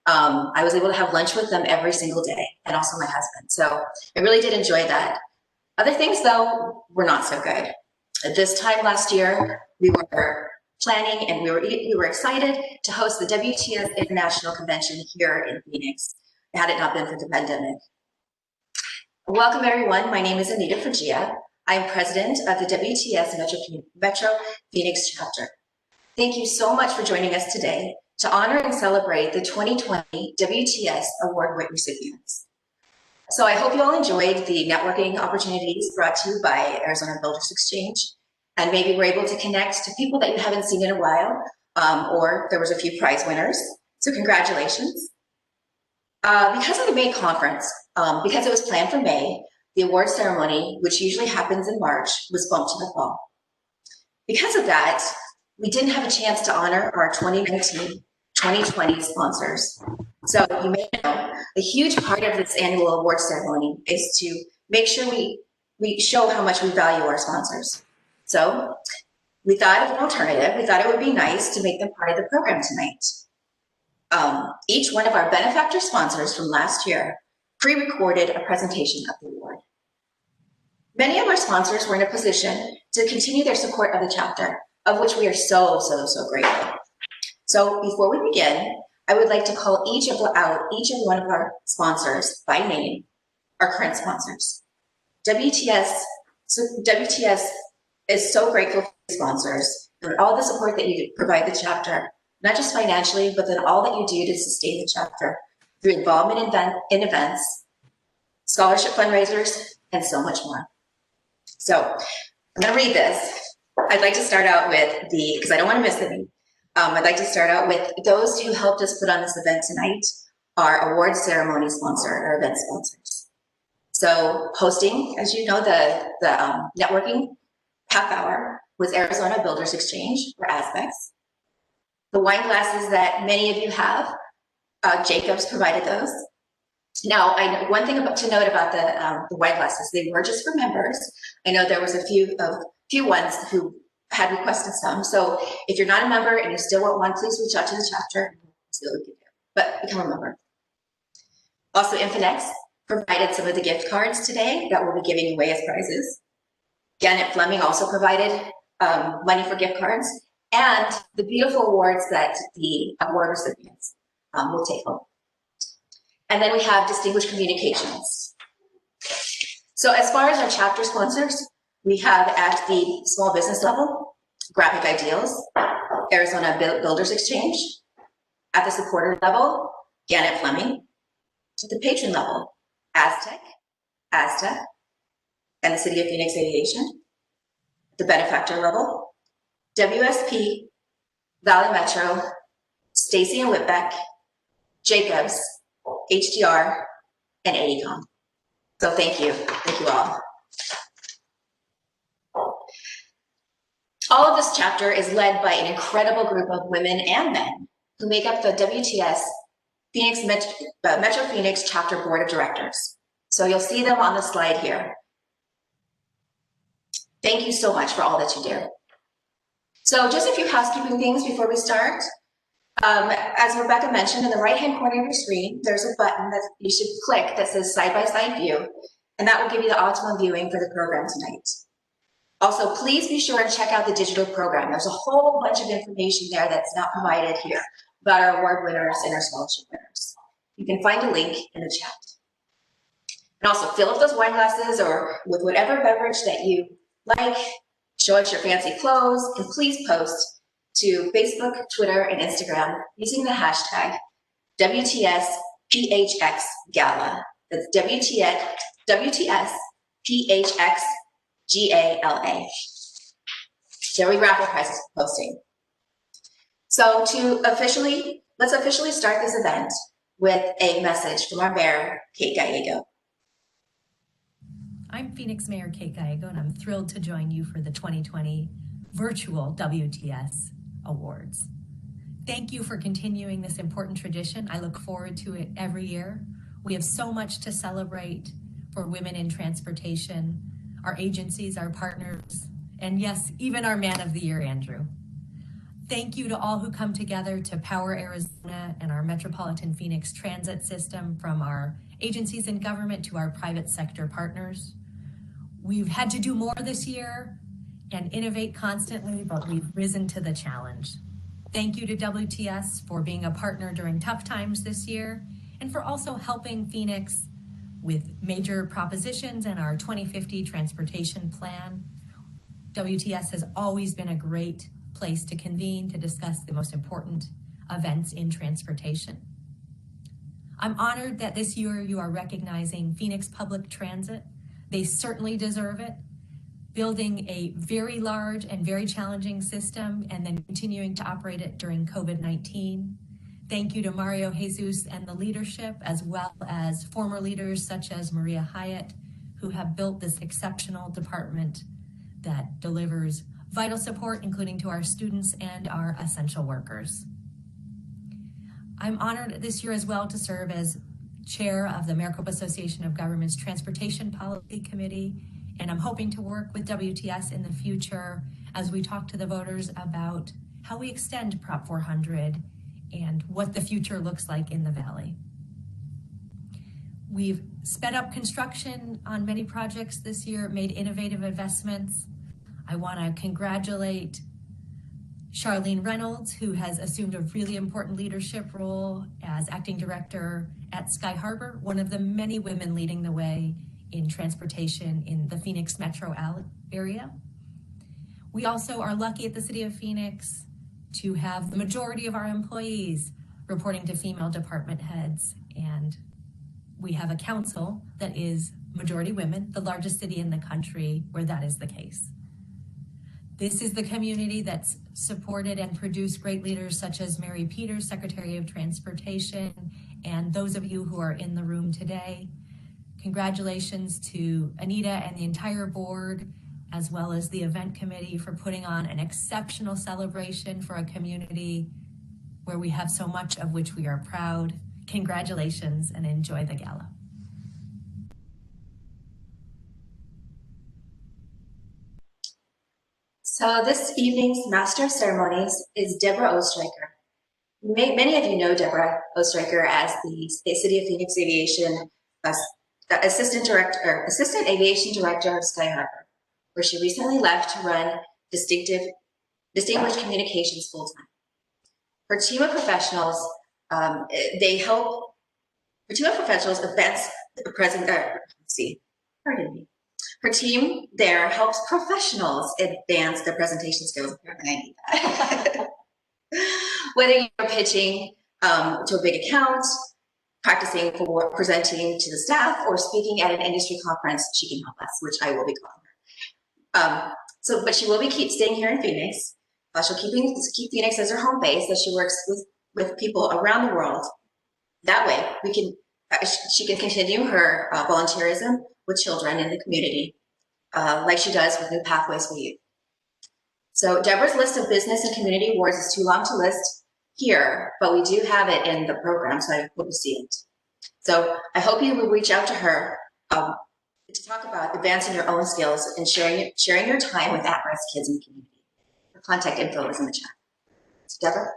I was able to have lunch with them every single day, and also my husband. So I really did enjoy that. Other things, though, were not so good. At this time last year, we were planning and we were excited to host the WTS International Convention here in Phoenix, had it not been for the pandemic. Welcome, everyone. My name is Anita Fergia. I'm president of the WTS Metro Phoenix chapter. Thank you so much for joining us today to honor and celebrate the 2020 WTS Award recipients. So I hope you all enjoyed the networking opportunities brought to you by Arizona Builders Exchange, and maybe we're able to connect to people that you haven't seen in a while, or there was a few prize winners. So congratulations. Because of the May conference, because it was planned for May, the award ceremony, which usually happens in March, was bumped to the fall. Because of that, we didn't have a chance to honor our 2019-2020 sponsors. So you may know, a huge part of this annual award ceremony is to make sure we show how much we value our sponsors. So we thought of an alternative. We thought it would be nice to make them part of the program tonight. Each one of our benefactor sponsors from last year pre-recorded a presentation of the award. Many of our sponsors were in a position to continue their support of the chapter, of which we are so grateful. So before we begin, I would like to call each one of our sponsors by name, our current sponsors. WTS is so grateful for the sponsors and all the support that you provide the chapter, not just financially, but then all that you do to sustain the chapter through involvement in events, scholarship fundraisers, and so much more. So I'm gonna read this. I'd like to start out with because I don't want to miss any. I'd like to start out with those who helped us put on this event tonight, our award ceremony sponsor, our event sponsors. So hosting, as you know, the networking half hour was Arizona Builders Exchange, or Aspects. The wine glasses that many of you have, Jacobs provided those. Now, one thing to note about the wine glasses, they were just for members. I know there was a few ones who had requested some. So if you're not a member and you still want one, please reach out to the chapter and see what we can do. But become a member. Also, Infinex provided some of the gift cards today that we'll be giving away as prizes. Gannett Fleming also provided money for gift cards and the beautiful awards that the award recipients will take home. And then we have Distinguished Communications. So as far as our chapter sponsors, we have at the small business level, Graphic Ideals, Arizona Builders Exchange. At the supporter level, Gannett Fleming. At the patron level, Aztec, ASTA, and the City of Phoenix Aviation. At the benefactor level, WSP, Valley Metro, Stacy and Whitbeck, Jacobs, HDR, and AECOM. So thank you all. All of this chapter is led by an incredible group of women and men who make up the WTS Metro Phoenix Chapter Board of Directors. So you'll see them on the slide here. Thank you so much for all that you do. So just a few housekeeping things before we start. As Rebecca mentioned, in the right-hand corner of your screen, there's a button that you should click that says side-by-side view, and that will give you the optimum viewing for the program tonight. Also, please be sure and check out the digital program. There's a whole bunch of information there that's not provided here about our award winners and our scholarship winners. You can find a link in the chat. And also fill up those wine glasses or with whatever beverage that you like, show us your fancy clothes, and please post to Facebook, Twitter, and Instagram using the hashtag WTS Gala. That's WTS Gala. There we raffle prizes posting. So let's officially start this event with a message from our mayor, Kate Gallego. I'm Phoenix Mayor Kate Gallego, and I'm thrilled to join you for the 2020 virtual WTS Awards. Thank you for continuing this important tradition. I look forward to it every year. We have so much to celebrate for women in transportation, our agencies, our partners, and yes, even our Man of the Year, Andrew. Thank you to all who come together to power Arizona and our Metropolitan Phoenix transit system, from our agencies in government to our private sector partners. We've had to do more this year and innovate constantly, but we've risen to the challenge. Thank you to WTS for being a partner during tough times this year, and for also helping Phoenix with major propositions and our 2050 transportation plan. WTS has always been a great place to convene to discuss the most important events in transportation. I'm honored that this year you are recognizing Phoenix Public Transit. They certainly deserve it. Building a very large and very challenging system and then continuing to operate it during COVID-19. Thank you to Mario Jesus and the leadership, as well as former leaders such as Maria Hyatt, who have built this exceptional department that delivers vital support, including to our students and our essential workers. I'm honored this year as well to serve as chair of the Maricopa Association of Governments Transportation Policy Committee, and I'm hoping to work with WTS in the future as we talk to the voters about how we extend Prop 400 and what the future looks like in the Valley. We've sped up construction on many projects this year, made innovative investments. I want to congratulate Charlene Reynolds, who has assumed a really important leadership role as acting director at Sky Harbor, one of the many women leading the way in transportation in the Phoenix metro area. We also are lucky at the City of Phoenix to have the majority of our employees reporting to female department heads, and we have a council that is majority women, the largest city in the country where that is the case. This is the community that's supported and produced great leaders such as Mary Peters, Secretary of Transportation, and those of you who are in the room today. Congratulations to Anita and the entire board, as well as the event committee, for putting on an exceptional celebration for a community where we have so much of which we are proud. Congratulations and enjoy the gala. So this evening's Master of Ceremonies is Deborah Ostreicher. Many of you know Deborah Ostreicher as the City of Phoenix Aviation Assistant Aviation Director of Sky Harbor, where she recently left to run Distinguished Communications full-time. Her team of professionals, Her team there helps professionals advance their presentation skills. Apparently I need that. Whether you're pitching to a big account, practicing for presenting to the staff, or speaking at an industry conference, she can help us, which I will be calling her. But she will be staying here in Phoenix. She'll keep Phoenix as her home base as she works with people around the world. That way, she can continue her volunteerism with children in the community, like she does with New Pathways for Youth. So Deborah's list of business and community awards is too long to list here, but we do have it in the program, so I hope you see it. So I hope you will reach out to her to talk about advancing your own skills and sharing your time with at-risk kids in the community. Her contact info is in the chat. So Deborah?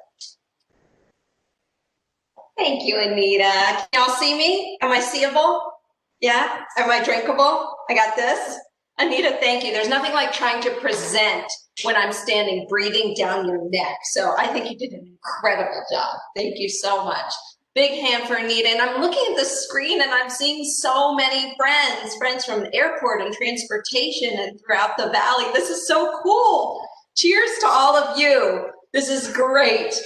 Thank you, Anita. Can y'all see me? Am I seeable? Yeah? Am I drinkable? I got this. Anita, thank you. There's nothing like trying to present when I'm standing, breathing down your neck. So I think you did an incredible job. Thank you so much. Big hand for Anita. And I'm looking at the screen and I'm seeing so many friends from the airport and transportation and throughout the Valley. This is so cool. Cheers to all of you. This is great.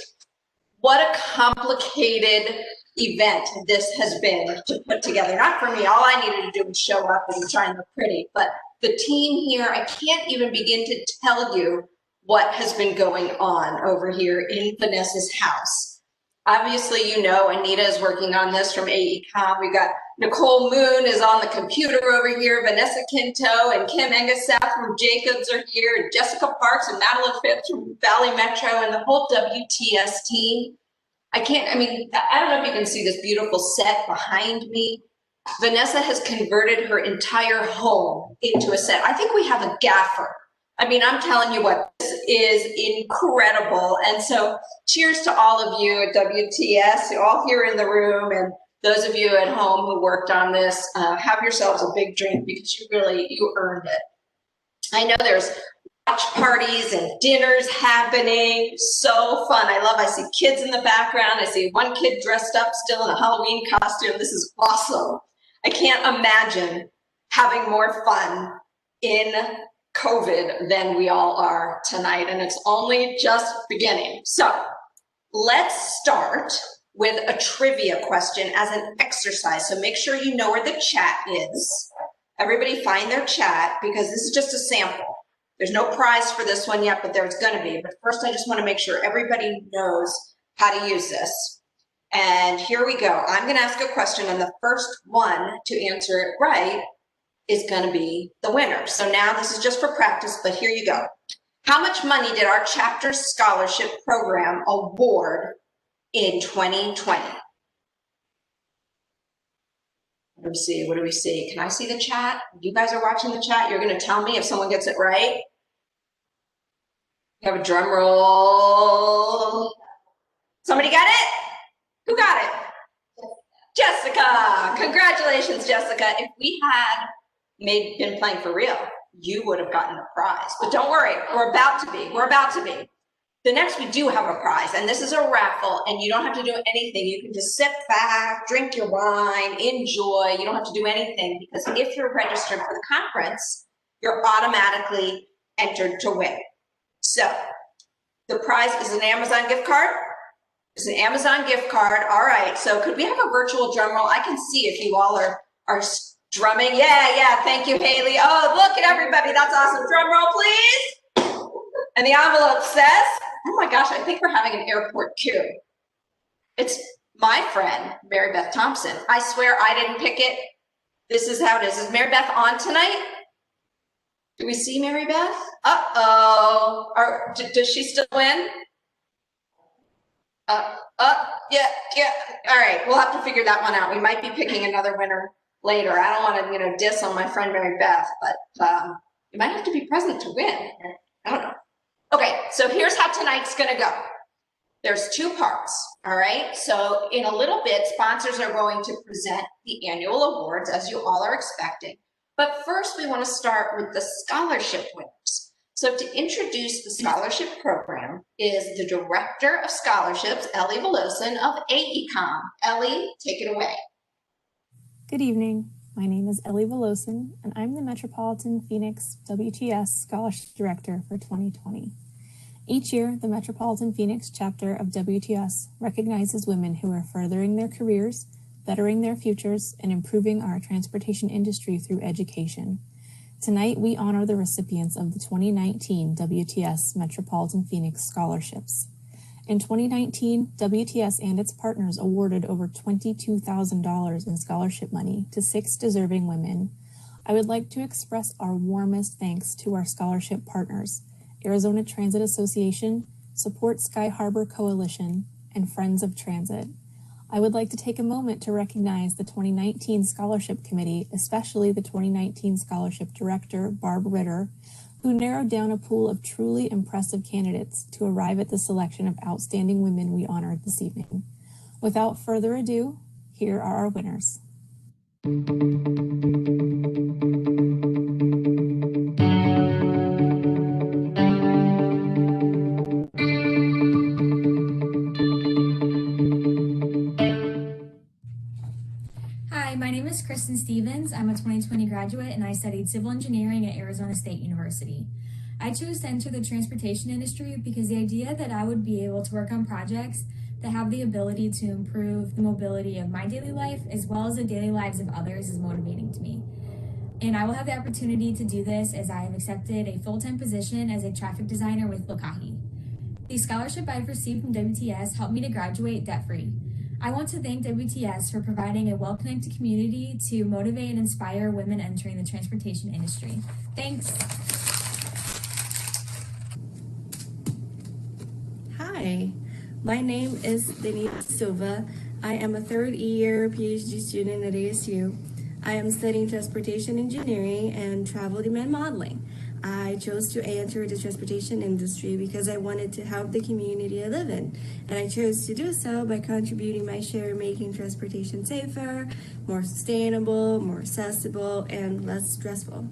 What a complicated event this has been to put together. Not for me. All I needed to do was show up and try and look pretty. But the team here, I can't even begin to tell you what has been going on over here in Vanessa's house. Obviously, you know, Anita is working on this from AECOM. We got Nicole Moon is on the computer over here. Vanessa Quinto and Kim Engeseth from Jacobs are here. And Jessica Parks and Madeline Phipps from Valley Metro and the whole WTS team. I don't know if you can see this beautiful set behind me. Vanessa has converted her entire home into a set. I think we have a gaffer. I mean, I'm telling you what, this is incredible. And so cheers to all of you at WTS, all here in the room, and those of you at home who worked on this. Have yourselves a big drink because you earned it. I know there's watch parties and dinners happening. So fun. I see kids in the background. I see one kid dressed up still in a Halloween costume. This is awesome. I can't imagine having more fun in COVID than we all are tonight, and it's only just beginning. So let's start with a trivia question as an exercise. So make sure you know where the chat is. Everybody find their chat because this is just a sample. There's no prize for this one yet, but there's going to be. But first, I just want to make sure everybody knows how to use this. And here we go. I'm going to ask a question, and the first one to answer it right is going to be the winner. So now this is just for practice, but here you go. How much money did our chapter scholarship program award in 2020? What do we see? Can I see the chat? You guys are watching the chat. You're going to tell me if someone gets it right. You have a drum roll. Somebody got it? Who got it? Jessica. Congratulations, Jessica. If we had been playing for real, you would have gotten a prize. But don't worry, we're about to be. We're about to be. The next, we do have a prize, and this is a raffle, and you don't have to do anything. You can just sit back, drink your wine, enjoy. You don't have to do anything, because if you're registered for the conference, you're automatically entered to win. So the prize is an Amazon gift card. It's an Amazon gift card. All right, so could we have a virtual drum roll? I can see if you all are drumming. Yeah, thank you, Haley. Oh, look at everybody. That's awesome. Drum roll, please. And the envelope says, oh my gosh, I think we're having an airport queue. It's my friend, Mary Beth Thompson. I swear I didn't pick it. This is how it is. Is Mary Beth on tonight? Do we see Mary Beth? Uh-oh. Does she still win? Yeah. All right, we'll have to figure that one out. We might be picking another winner later. I don't want to, diss on my friend Mary Beth, but you might have to be present to win. I don't know. Okay, so here's how tonight's gonna go. There's two parts, all right? So in a little bit, sponsors are going to present the annual awards, as you all are expecting. But first, we wanna start with the scholarship winners. So to introduce the scholarship program is the Director of Scholarships, Ellie Velosin of AECOM. Ellie, take it away. Good evening. My name is Ellie Velosin, and I'm the Metropolitan Phoenix WTS Scholarship Director for 2020. Each year, the Metropolitan Phoenix chapter of WTS recognizes women who are furthering their careers, bettering their futures, and improving our transportation industry through education. Tonight, we honor the recipients of the 2019 WTS Metropolitan Phoenix scholarships. In 2019, WTS and its partners awarded over $22,000 in scholarship money to 6 deserving women. I would like to express our warmest thanks to our scholarship partners, Arizona Transit Association, Support Sky Harbor Coalition, and Friends of Transit. I would like to take a moment to recognize the 2019 Scholarship Committee, especially the 2019 Scholarship Director, Barb Ritter, who narrowed down a pool of truly impressive candidates to arrive at the selection of outstanding women we honored this evening. Without further ado, here are our winners. Hi, my name is Kristen Stevens. I'm a 2020 graduate and I studied civil engineering at Arizona State University. I chose to enter the transportation industry because the idea that I would be able to work on projects that have the ability to improve the mobility of my daily life as well as the daily lives of others is motivating to me. And I will have the opportunity to do this as I have accepted a full-time position as a traffic designer with Lokahi. The scholarship I've received from WTS helped me to graduate debt-free. I want to thank WTS for providing a well-connected community to motivate and inspire women entering the transportation industry. Thanks. Hi, my name is Denise Silva. I am a third-year PhD student at ASU. I am studying transportation engineering and travel demand modeling. I chose to enter the transportation industry because I wanted to help the community I live in. And I chose to do so by contributing my share, making transportation safer, more sustainable, more accessible, and less stressful.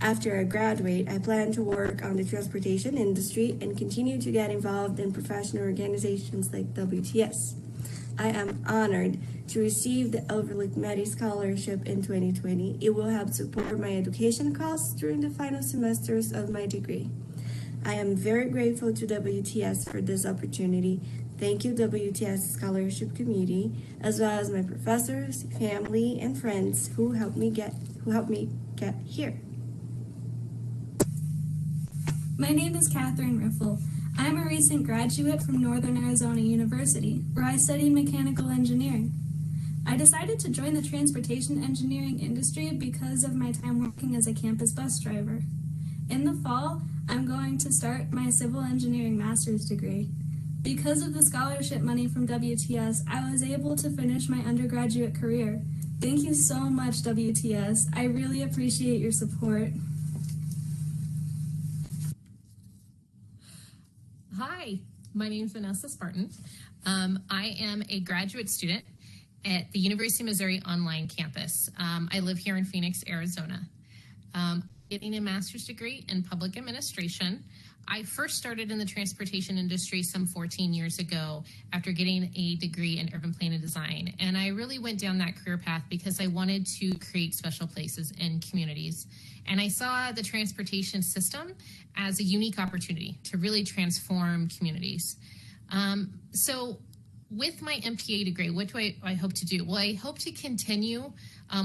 After I graduate, I plan to work on the transportation industry and continue to get involved in professional organizations like WTS. I am honored to receive the Overlook Medi Scholarship in 2020. It will help support my education costs during the final semesters of my degree. I am very grateful to WTS for this opportunity. Thank you, WTS Scholarship Committee, as well as my professors, family, and friends who helped me get here. My name is Catherine Riffle. I'm a recent graduate from Northern Arizona University, where I studied mechanical engineering. I decided to join the transportation engineering industry because of my time working as a campus bus driver. In the fall, I'm going to start my civil engineering master's degree. Because of the scholarship money from WTS, I was able to finish my undergraduate career. Thank you so much, WTS. I really appreciate your support. Hi, my name is Vanessa Spartan. I am a graduate student at the University of Missouri online campus. I live here in Phoenix, Arizona. Getting a master's degree in public administration. I first started in the transportation industry some 14 years ago after getting a degree in urban plan and design. And I really went down that career path because I wanted to create special places and communities. And I saw the transportation system as a unique opportunity to really transform communities. So with my MPA degree, what do I hope to do? Well, I hope to continue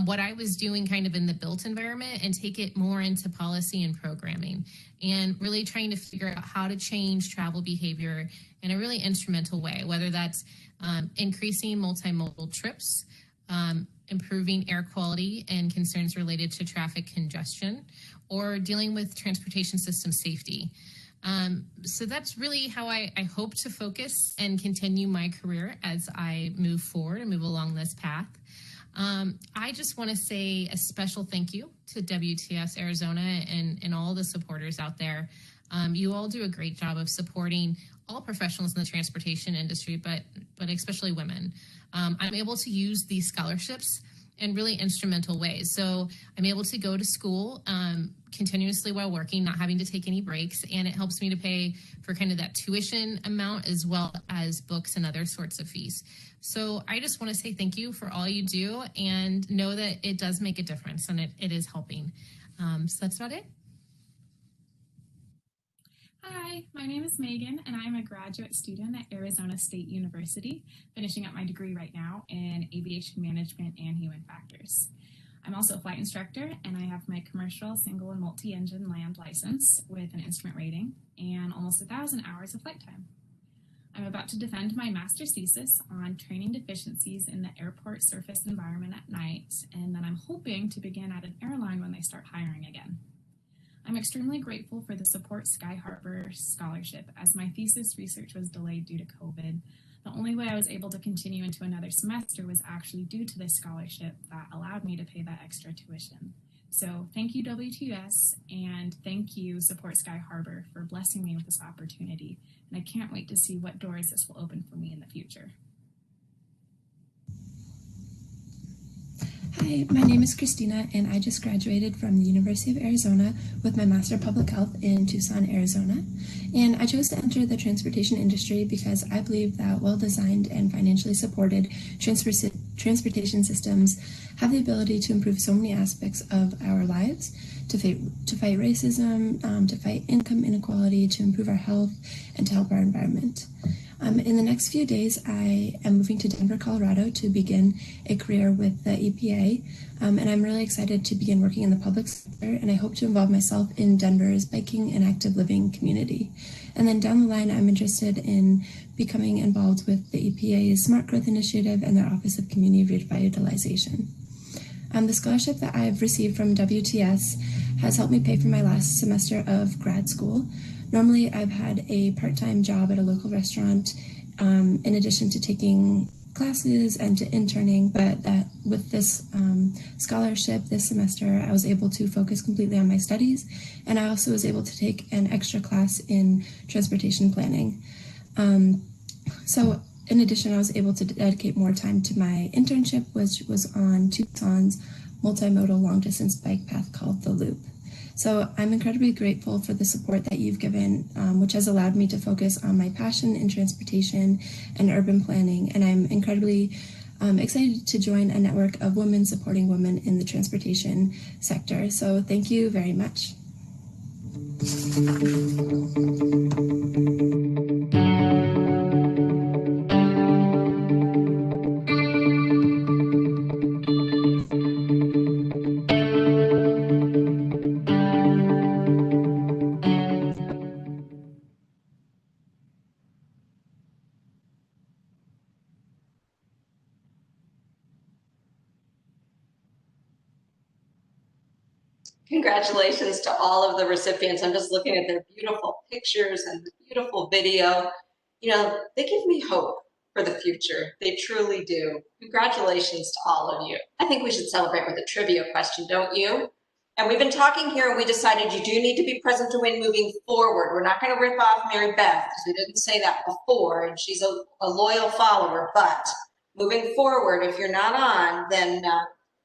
what I was doing kind of in the built environment and take it more into policy and programming and really trying to figure out how to change travel behavior in a really instrumental way, whether that's increasing multimodal trips, improving air quality and concerns related to traffic congestion, or dealing with transportation system safety. So that's really how I hope to focus and continue my career as I move forward and move along this path. I just want to say a special thank you to WTS Arizona and all the supporters out there. You all do a great job of supporting all professionals in the transportation industry, but especially women. I'm able to use these scholarships in really instrumental ways. So I'm able to go to school continuously while working, not having to take any breaks, and it helps me to pay for kind of that tuition amount as well as books and other sorts of fees. So I just want to say thank you for all you do and know that it does make a difference and it is helping. So that's about it. Hi, my name is Megan, and I'm a graduate student at Arizona State University, finishing up my degree right now in aviation management and human factors. I'm also a flight instructor, and I have my commercial single and multi-engine land license with an instrument rating and almost 1,000 hours of flight time. I'm about to defend my master's thesis on training deficiencies in the airport surface environment at night, and then I'm hoping to begin at an airline when they start hiring again. I'm extremely grateful for the Support Sky Harbor Scholarship, as my thesis research was delayed due to COVID. The only way I was able to continue into another semester was actually due to this scholarship that allowed me to pay that extra tuition. So thank you, WTS, and thank you, Support Sky Harbor, for blessing me with this opportunity. And I can't wait to see what doors this will open for me in the future. Hi, my name is Christina, and I just graduated from the University of Arizona with my Master of Public Health in Tucson, Arizona. And I chose to enter the transportation industry because I believe that well-designed and financially supported transportation systems have the ability to improve so many aspects of our lives, to fight racism, to fight income inequality, to improve our health, and to help our environment. In the next few days, I am moving to Denver, Colorado to begin a career with the EPA, and I'm really excited to begin working in the public sector, and I hope to involve myself in Denver's biking and active living community. And then down the line, I'm interested in becoming involved with the EPA's Smart Growth Initiative and their Office of Community Revitalization. The scholarship that I've received from WTS has helped me pay for my last semester of grad school. Normally, I've had a part-time job at a local restaurant in addition to taking classes and to interning, but that with this scholarship this semester, I was able to focus completely on my studies, and I also was able to take an extra class in transportation planning. So in addition, I was able to dedicate more time to my internship, which was on Tucson's multimodal long-distance bike path called The Loop. So I'm incredibly grateful for the support that you've given, which has allowed me to focus on my passion in transportation and urban planning. And I'm incredibly excited to join a network of women supporting women in the transportation sector. So thank you very much. Congratulations to all of the recipients. I'm just looking at their beautiful pictures and the beautiful video. You know, they give me hope for the future. They truly do. Congratulations to all of you. I think we should celebrate with a trivia question, don't you? And we've been talking here and we decided you do need to be present to win moving forward. We're not going to rip off Mary Beth because we didn't say that before and she's a loyal follower, but moving forward, if you're not on, then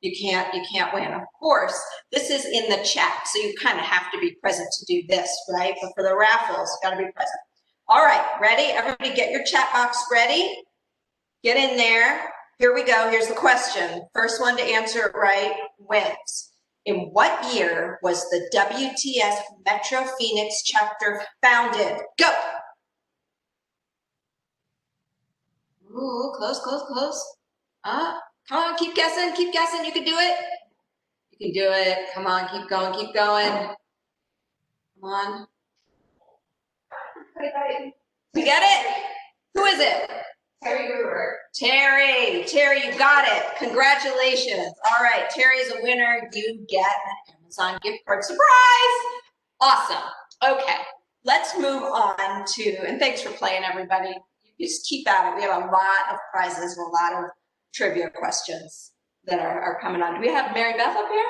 you can't win. Of course, this is in the chat, so you kind of have to be present to do this, right? But for the raffles, you got to be present. All right, ready? Everybody get your chat box ready. Get in there. Here we go. Here's the question. First one to answer it right wins. In what year was the WTS Metro Phoenix chapter founded? Go. Ooh, close, close, close. Come on, keep guessing, keep guessing. You can do it. You can do it. Come on, keep going, keep going. Come on. You get it? Who is it? Terry Gruber. Terry, you got it. Congratulations. All right, Terry is a winner. You get an Amazon gift card. Surprise! Awesome. Okay, let's move on to, and thanks for playing, everybody. You just keep at it. We have a lot of prizes and a lot of trivia questions that are coming on. Do we have Mary Beth up here?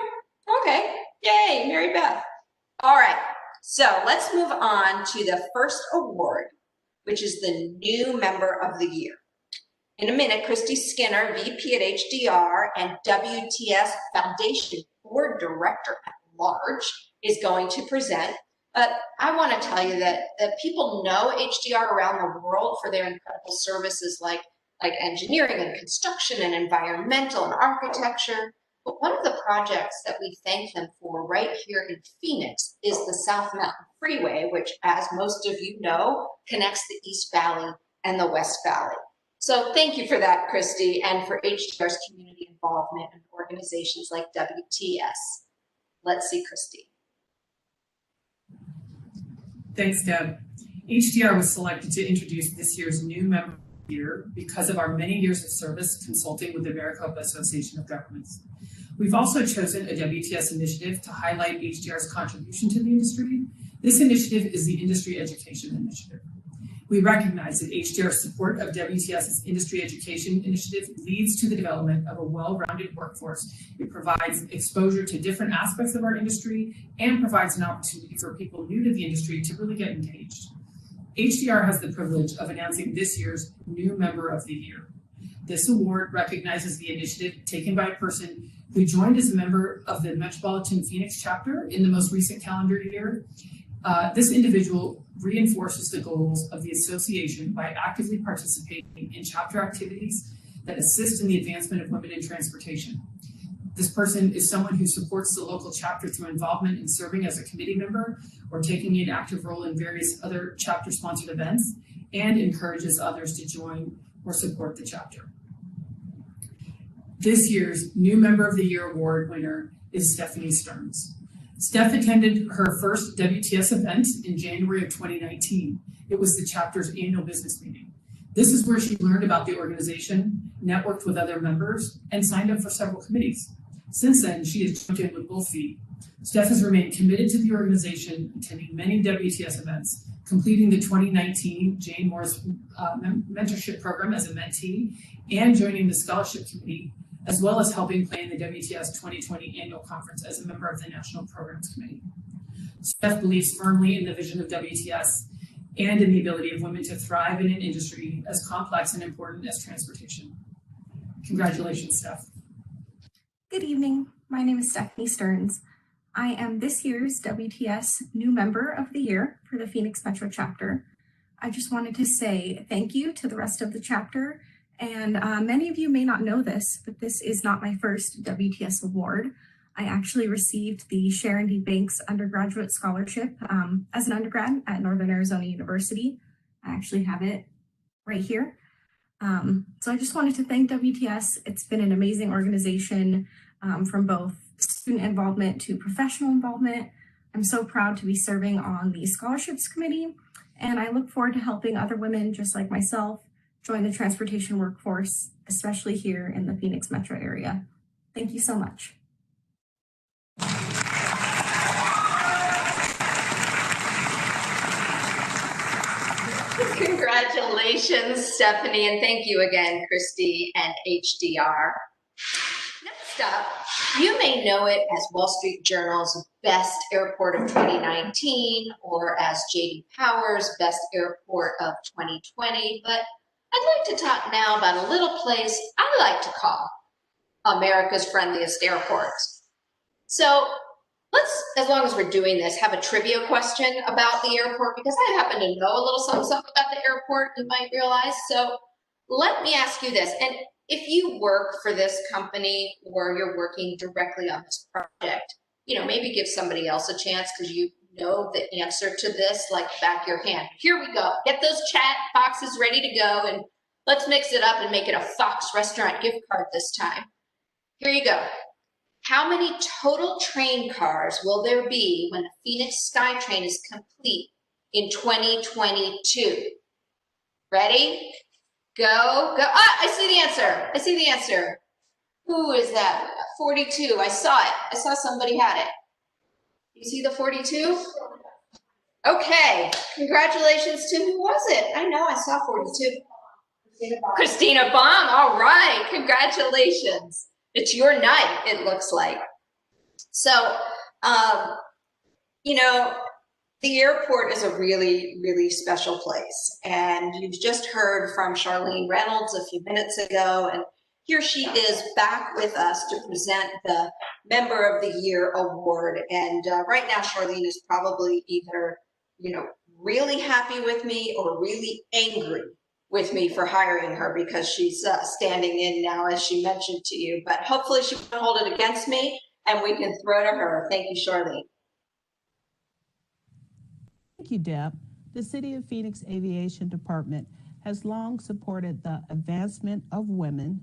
Okay, yay, Mary Beth. All right, so let's move on to the first award, which is the new member of the year. In a minute, Christy Skinner, VP at HDR and WTS Foundation Board Director at Large, is going to present. But I want to tell you that people know HDR around the world for their incredible services like engineering and construction and environmental and architecture. But one of the projects that we thank them for right here in Phoenix is the South Mountain Freeway, which, as most of you know, connects the East Valley and the West Valley. So thank you for that, Christy, and for HDR's community involvement in organizations like WTS. Let's see, Christy. Thanks, Deb. HDR was selected to introduce this year's new member year because of our many years of service consulting with the Maricopa Association of Governments. We've also chosen a WTS initiative to highlight HDR's contribution to the industry. This initiative is the Industry Education Initiative. We recognize that HDR's support of WTS's Industry Education Initiative leads to the development of a well-rounded workforce. It provides exposure to different aspects of our industry and provides an opportunity for people new to the industry to really get engaged. HDR has the privilege of announcing this year's new member of the year. This award recognizes the initiative taken by a person who joined as a member of the Metropolitan Phoenix chapter in the most recent calendar year. This individual reinforces the goals of the association by actively participating in chapter activities that assist in the advancement of women in transportation. This person is someone who supports the local chapter through involvement in serving as a committee member or taking an active role in various other chapter-sponsored events and encourages others to join or support the chapter. This year's New Member of the Year Award winner is Stephanie Stearns. Steph attended her first WTS event in January of 2019. It was the chapter's annual business meeting. This is where she learned about the organization, networked with other members, and signed up for several committees. Since then, she has jumped in with both feet. Steph has remained committed to the organization, attending many WTS events, completing the 2019 Jane Morris mentorship program as a mentee, and joining the scholarship committee, as well as helping plan the WTS 2020 annual conference as a member of the National Programs Committee. Steph believes firmly in the vision of WTS and in the ability of women to thrive in an industry as complex and important as transportation. Congratulations, Steph. Good evening. My name is Stephanie Stearns. I am this year's WTS New Member of the Year for the Phoenix Metro chapter. I just wanted to say thank you to the rest of the chapter. And many of you may not know this, but this is not my first WTS award. I actually received the Sharon D. Banks undergraduate scholarship as an undergrad at Northern Arizona University. I actually have it right here. So I just wanted to thank WTS. It's been an amazing organization from both student involvement to professional involvement. I'm so proud to be serving on the scholarships committee, and I look forward to helping other women just like myself join the transportation workforce, especially here in the Phoenix metro area. Thank you so much. Congratulations, Stephanie, and thank you again, Christy and HDR. Next up, you may know it as Wall Street Journal's Best Airport of 2019 or as J.D. Power's Best Airport of 2020, but I'd like to talk now about a little place I like to call America's Friendliest Airport. So let's, as long as we're doing this, have a trivia question about the airport, because I happen to know a little something about the airport, you might realize. So let me ask you this, and if you work for this company or you're working directly on this project, you know, maybe give somebody else a chance because you know the answer to this like back of your hand. Here we go. Get those chat boxes ready to go, and let's mix it up and make it a Fox restaurant gift card this time. Here you go. How many total train cars will there be when the Phoenix SkyTrain is complete in 2022? Ready? Go. Ah, I see the answer. I see the answer. Who is that? 42. I saw it. I saw somebody had it. You see the 42? Okay. Congratulations to, who was it? I know I saw 42. Christina Bong. All right. Congratulations. It's your night, it looks like. So, you know, the airport is a really, really special place. And you've just heard from Charlene Reynolds a few minutes ago, and here she is back with us to present the Member of the Year award. And right now, Charlene is probably either, you know, really happy with me or really angry with me for hiring her because she's standing in now, as she mentioned to you. But hopefully she won't hold it against me and we can throw to her. Thank you, Charlene. Thank you, Deb. The City of Phoenix Aviation Department has long supported the advancement of women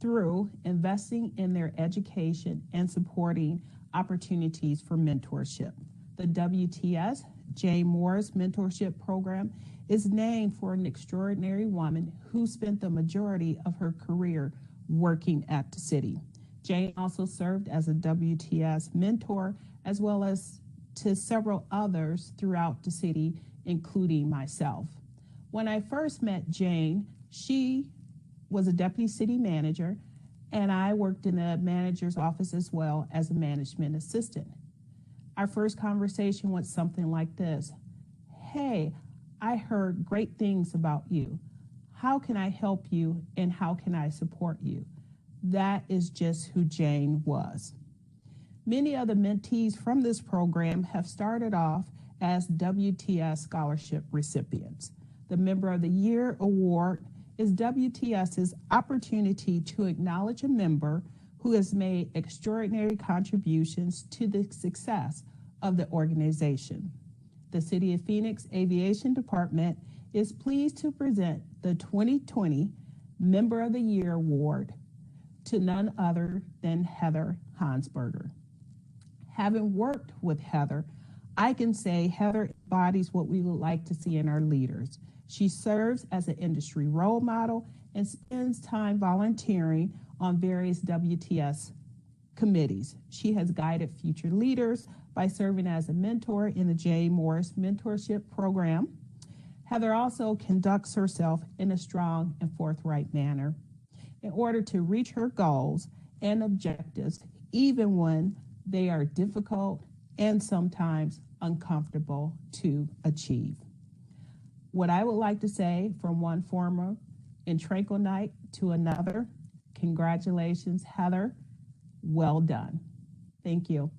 through investing in their education and supporting opportunities for mentorship. The WTS Jane Morris Mentorship Program is named for an extraordinary woman who spent the majority of her career working at the city. Jane also served as a WTS mentor, as well as to several others throughout the city, including myself. When I first met Jane, she was a deputy city manager, and I worked in the manager's office as well as a management assistant. Our first conversation went something like this. Hey, I heard great things about you. How can I help you and how can I support you? That is just who Jane was. Many of the mentees from this program have started off as WTS scholarship recipients. The Member of the Year award is WTS's opportunity to acknowledge a member who has made extraordinary contributions to the success of the organization. The City of Phoenix Aviation Department is pleased to present the 2020 Member of the Year Award to none other than Heather Hansberger. Having worked with Heather, I can say Heather embodies what we would like to see in our leaders. She serves as an industry role model and spends time volunteering on various WTS committees. She has guided future leaders by serving as a mentor in the Jane Morris Mentorship Program. Heather also conducts herself in a strong and forthright manner in order to reach her goals and objectives, even when they are difficult and sometimes uncomfortable to achieve. What I would like to say from one former and tranquil night to another, congratulations, Heather. Well done. Thank you.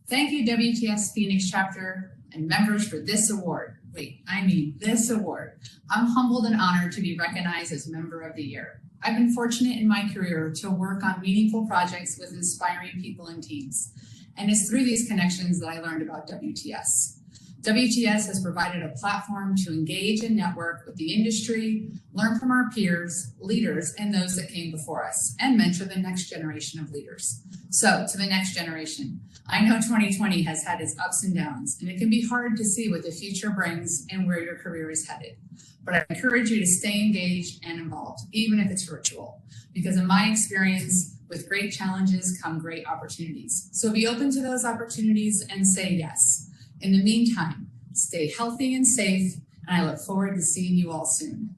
Thank you, WTS Phoenix chapter and members, for this award. This award. I'm humbled and honored to be recognized as Member of the Year. I've been fortunate in my career to work on meaningful projects with inspiring people and teams. And it's through these connections that I learned about WTS. WTS has provided a platform to engage and network with the industry, learn from our peers, leaders, and those that came before us, and mentor the next generation of leaders. So, to the next generation, I know 2020 has had its ups and downs, and it can be hard to see what the future brings and where your career is headed. But I encourage you to stay engaged and involved, even if it's virtual, because in my experience, with great challenges come great opportunities. So be open to those opportunities and say yes. In the meantime, stay healthy and safe, and I look forward to seeing you all soon.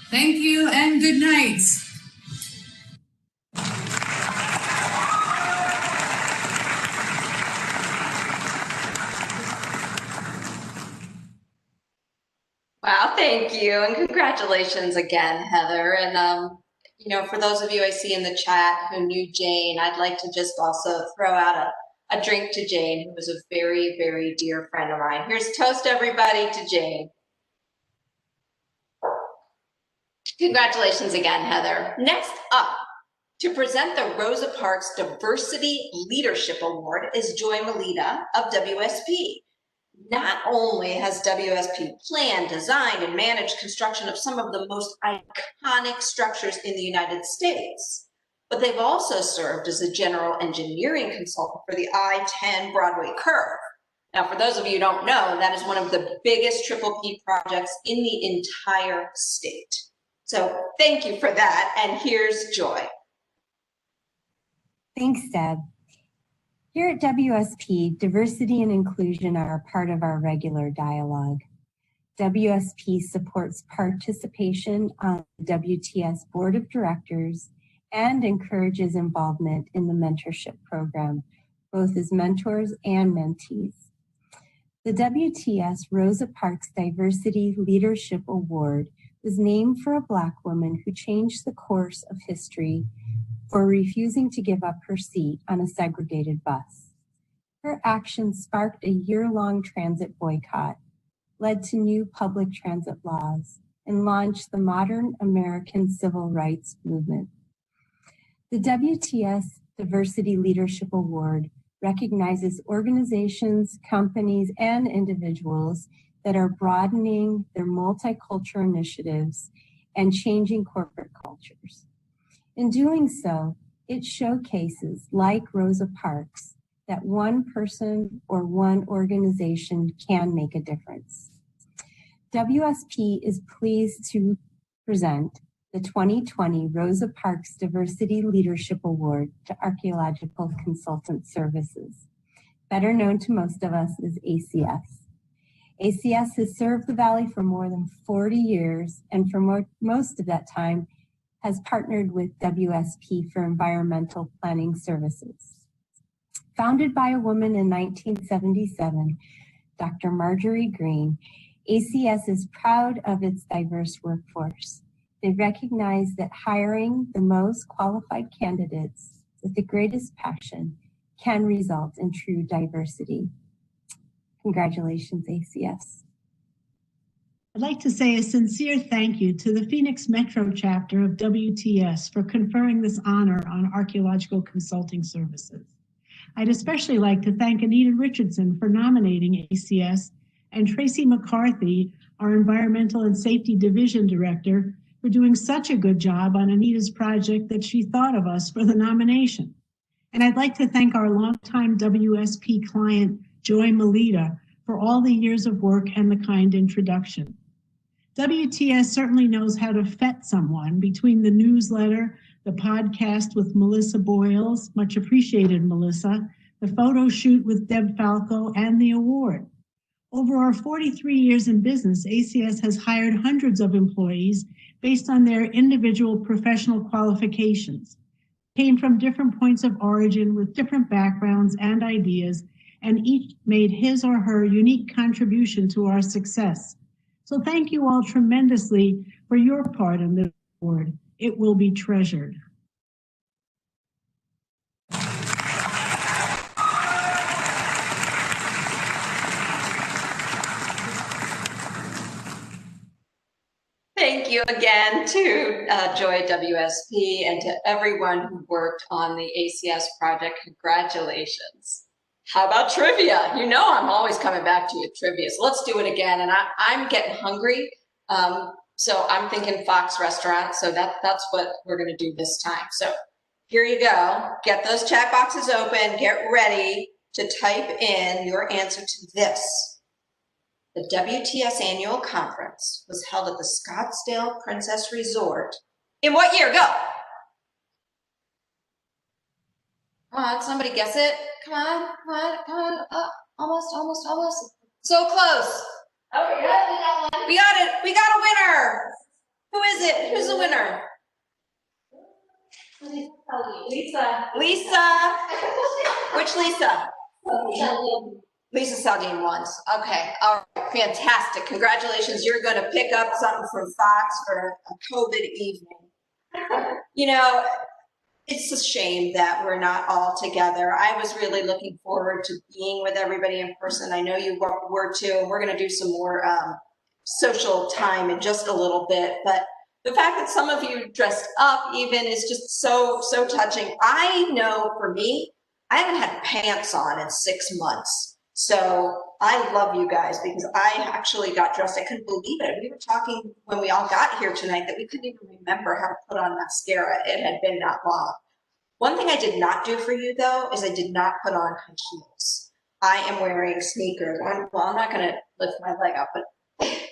Thank you and good night. Wow, thank you. And congratulations again, Heather. And, for those of you I see in the chat who knew Jane, I'd like to just also throw out a drink to Jane, who was a very, very dear friend of mine. Here's toast, everybody, to Jane. Congratulations again, Heather. Next up, to present the Rosa Parks Diversity Leadership Award is Joy Melita of WSP. Not only has WSP planned, designed, and managed construction of some of the most iconic structures in the United States, but they've also served as a general engineering consultant for the I-10 Broadway curve. Now, for those of you who don't know, that is one of the biggest triple P projects in the entire state. So thank you for that, and here's Joy. Thanks, Deb. Here at WSP, diversity and inclusion are a part of our regular dialogue. WSP supports participation on the WTS Board of Directors and encourages involvement in the mentorship program, both as mentors and mentees. The WTS Rosa Parks Diversity Leadership Award was named for a Black woman who changed the course of history for refusing to give up her seat on a segregated bus. Her actions sparked a year-long transit boycott, led to new public transit laws, and launched the modern American civil rights movement. The WTS Diversity Leadership Award recognizes organizations, companies, and individuals that are broadening their multicultural initiatives and changing corporate cultures. In doing so, it showcases, like Rosa Parks, that one person or one organization can make a difference. WSP is pleased to present the 2020 Rosa Parks Diversity Leadership Award to Archaeological Consultant Services, better known to most of us as ACS. ACS has served the Valley for more than 40 years, and for most of that time has partnered with WSP for environmental planning services. Founded by a woman in 1977, Dr. Marjorie Green, ACS is proud of its diverse workforce. They recognize that hiring the most qualified candidates with the greatest passion can result in true diversity. Congratulations, ACS. I'd like to say a sincere thank you to the Phoenix Metro chapter of WTS for conferring this honor on Archaeological Consulting Services. I'd especially like to thank Anita Richardson for nominating ACS and Tracy McCarthy, our Environmental and Safety Division Director, for doing such a good job on Anita's project that she thought of us for the nomination. And I'd like to thank our longtime WSP client, Joy Melita, for all the years of work and the kind introduction. WTS certainly knows how to vet someone between the newsletter, the podcast with Melissa Boyles, much appreciated Melissa, the photo shoot with Deb Falco, and the award. Over our 43 years in business, ACS has hired hundreds of employees based on their individual professional qualifications, came from different points of origin with different backgrounds and ideas, and each made his or her unique contribution to our success. So thank you all tremendously for your part in this award. It will be treasured. Thank you again to Joy WSP and to everyone who worked on the ACS project. Congratulations. How about trivia? You know I'm always coming back to you with trivia, so let's do it again. And I'm getting hungry, so I'm thinking Fox Restaurant, so that's what we're going to do this time. So here you go. Get those chat boxes open. Get ready to type in your answer to this. The WTS annual conference was held at the Scottsdale Princess Resort. In what year? Go. Come on, somebody guess it. Come on, come on, come on. Almost. So close. Oh, we got one. We got it. We got a winner. Who is it? Who's the winner? Lisa. Lisa. Which Lisa? Lisa Saldine won. Okay, all right, fantastic. Congratulations. You're going to pick up something from Fox for a COVID evening. You know, it's a shame that we're not all together. I was really looking forward to being with everybody in person. I know you were too, and we're going to do some more social time in just a little bit. But the fact that some of you dressed up even is just so touching. I know for me, I haven't had pants on in 6 months. So I love you guys because I actually got dressed. I couldn't believe it. We were talking when we all got here tonight that we couldn't even remember how to put on mascara. It had been that long. One thing I did not do for you though is I did not put on high heels. I am wearing sneakers. I'm not going to lift my leg up, but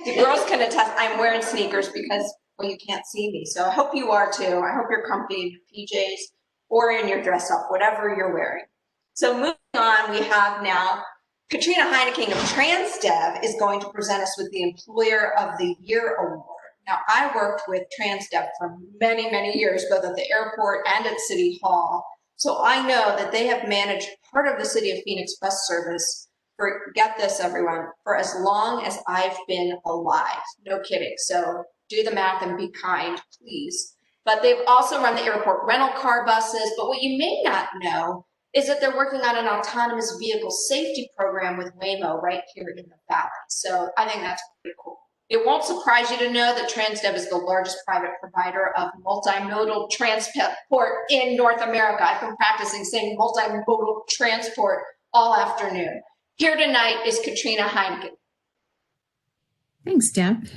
the girls can attest I'm wearing sneakers because, well, you can't see me. So I hope you are too. I hope you're comfy in your PJs or in your dress up, whatever you're wearing. So moving on, we have now Katrina Heineken of TransDev is going to present us with the Employer of the Year Award. Now, I worked with TransDev for many years, both at the airport and at City Hall. So I know that they have managed part of the City of Phoenix bus service for, get this everyone, for as long as I've been alive. No kidding. So do the math and be kind, please. But they've also run the airport rental car buses. But what you may not know is that they're working on an autonomous vehicle safety program with Waymo right here in the Valley. So I think that's pretty cool. It won't surprise you to know that TransDev is the largest private provider of multimodal transport in North America. I've been practicing saying multimodal transport all afternoon. Here tonight is Katrina Heineken. Thanks, Deb.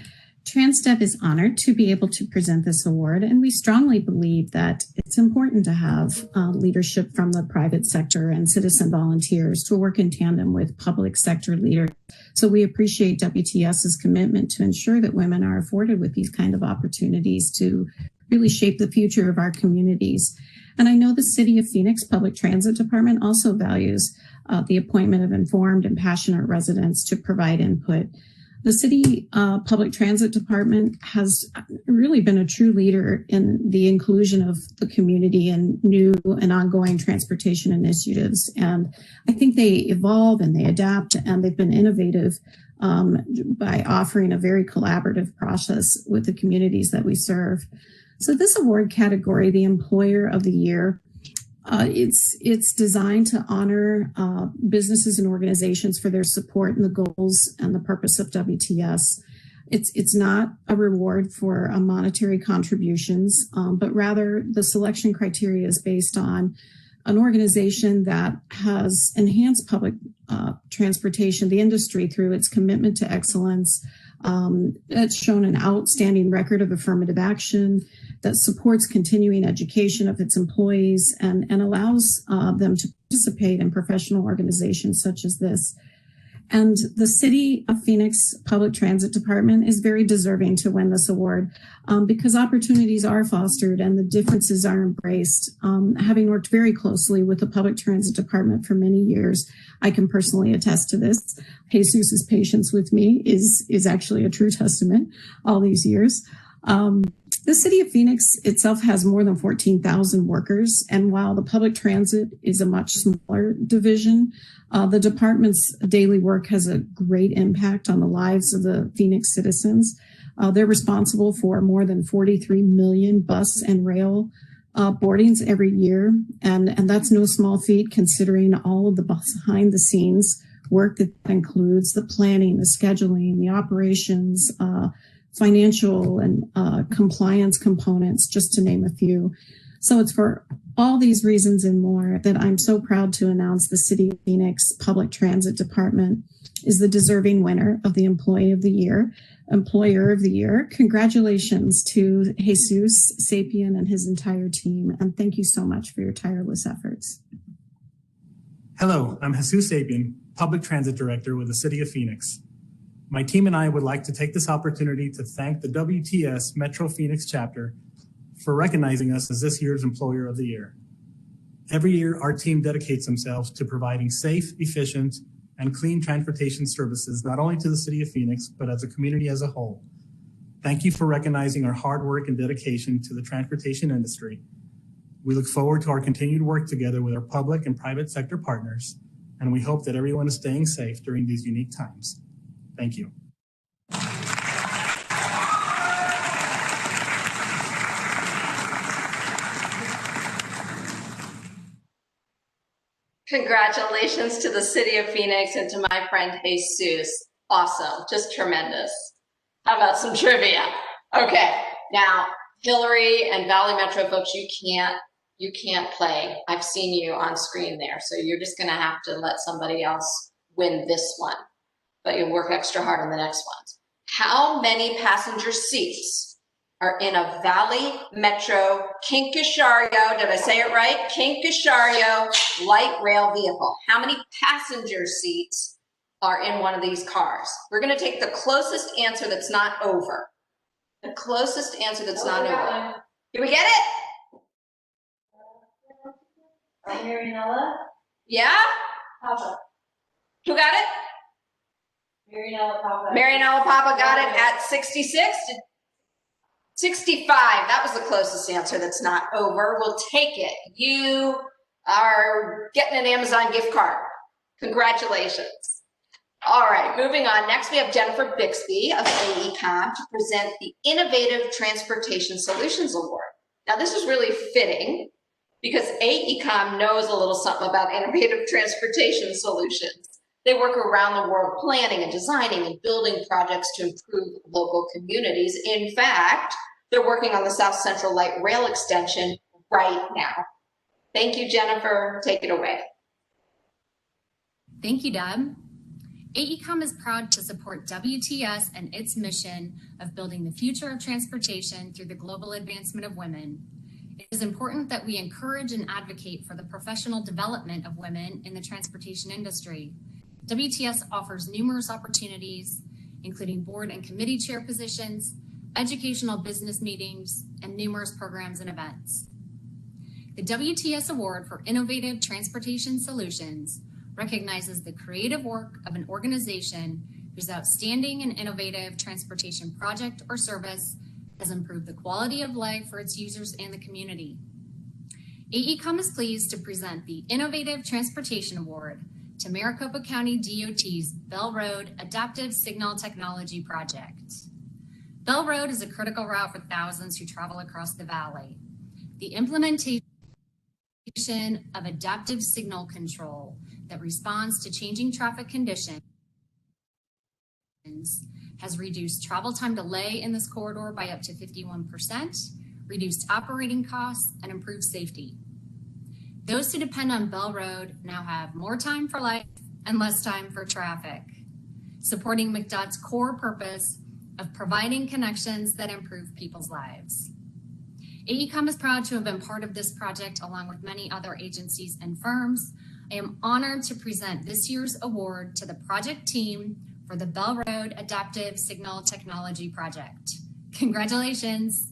TransDev is honored to be able to present this award, and we strongly believe that it's important to have leadership from the private sector and citizen volunteers to work in tandem with public sector leaders. So we appreciate WTS's commitment to ensure that women are afforded with these kind of opportunities to really shape the future of our communities. And I know the City of Phoenix Public Transit Department also values the appointment of informed and passionate residents to provide input. The City Public Transit Department has really been a true leader in the inclusion of the community in new and ongoing transportation initiatives. And I think they evolve and they adapt, and they've been innovative by offering a very collaborative process with the communities that we serve. So this award category, the Employer of the Year, it's designed to honor businesses and organizations for their support in the goals and the purpose of WTS. It's not a reward for monetary contributions, but rather the selection criteria is based on an organization that has enhanced public transportation, the industry, through its commitment to excellence. It's shown an outstanding record of affirmative action that supports continuing education of its employees and allows them to participate in professional organizations such as this. And the City of Phoenix Public Transit Department is very deserving to win this award because opportunities are fostered and the differences are embraced. Having worked very closely with the Public Transit Department for many years, I can personally attest to this. Jesus's patience with me is actually a true testament all these years. The City of Phoenix itself has more than 14,000 workers, and while the public transit is a much smaller division, the department's daily work has a great impact on the lives of the Phoenix citizens. They're responsible for more than 43 million bus and rail boardings every year, and that's no small feat considering all of the behind the scenes work that includes the planning, the scheduling, the operations, financial and compliance components, just to name a few. So it's for all these reasons and more that I'm so proud to announce the City of Phoenix Public Transit Department is the deserving winner of the Employer of the Year. Congratulations to Jesus Sapien and his entire team, and thank you so much for your tireless efforts. Hello, I'm Jesus Sapien, Public Transit Director with the City of Phoenix. My team and I would like to take this opportunity to thank the WTS Metro Phoenix chapter for recognizing us as this year's Employer of the Year. Every year, our team dedicates themselves to providing safe, efficient, and clean transportation services, not only to the City of Phoenix, but as a community as a whole. Thank you for recognizing our hard work and dedication to the transportation industry. We look forward to our continued work together with our public and private sector partners, and we hope that everyone is staying safe during these unique times. Thank you. Congratulations to the City of Phoenix and to my friend Jesus. Awesome, just tremendous. How about some trivia? Okay, now Hillary and Valley Metro folks, you can't play. I've seen you on screen there, so you're just gonna have to let somebody else win this one, but you'll work extra hard on the next ones. How many passenger seats are in a Valley Metro Kinkashario, did I say it right? Kinkashario light rail vehicle. How many passenger seats are in one of these cars? We're gonna take the closest answer that's not over. The closest answer that's not over. Did we get it? Marianella? Yeah? Papa. Who got it? Marianella Papa. Marianella Papa got it at 66. 65, that was the closest answer that's not over. We'll take it. You are getting an Amazon gift card. Congratulations. All right, moving on. Next, we have Jennifer Bixby of AECOM to present the Innovative Transportation Solutions Award. Now, this is really fitting because AECOM knows a little something about innovative transportation solutions. They work around the world planning and designing and building projects to improve local communities. In fact, they're working on the South Central Light Rail extension right now. Thank you, Jennifer. Take it away. Thank you, Deb. AECOM is proud to support WTS and its mission of building the future of transportation through the global advancement of women. It is important that we encourage and advocate for the professional development of women in the transportation industry. WTS offers numerous opportunities, including board and committee chair positions, educational business meetings, and numerous programs and events. The WTS Award for Innovative Transportation Solutions recognizes the creative work of an organization whose outstanding and innovative transportation project or service has improved the quality of life for its users and the community. AECOM is pleased to present the Innovative Transportation Award to Maricopa County DOT's Bell Road Adaptive Signal Technology Project. Bell Road is a critical route for thousands who travel across the valley. The implementation of adaptive signal control that responds to changing traffic conditions has reduced travel time delay in this corridor by up to 51%, reduced operating costs, and improved safety. Those who depend on Bell Road now have more time for life and less time for traffic, supporting McDOT's core purpose of providing connections that improve people's lives. AECOM is proud to have been part of this project along with many other agencies and firms I am honored to present this year's award to the project team for the Bell Road Adaptive Signal Technology Project. Congratulations.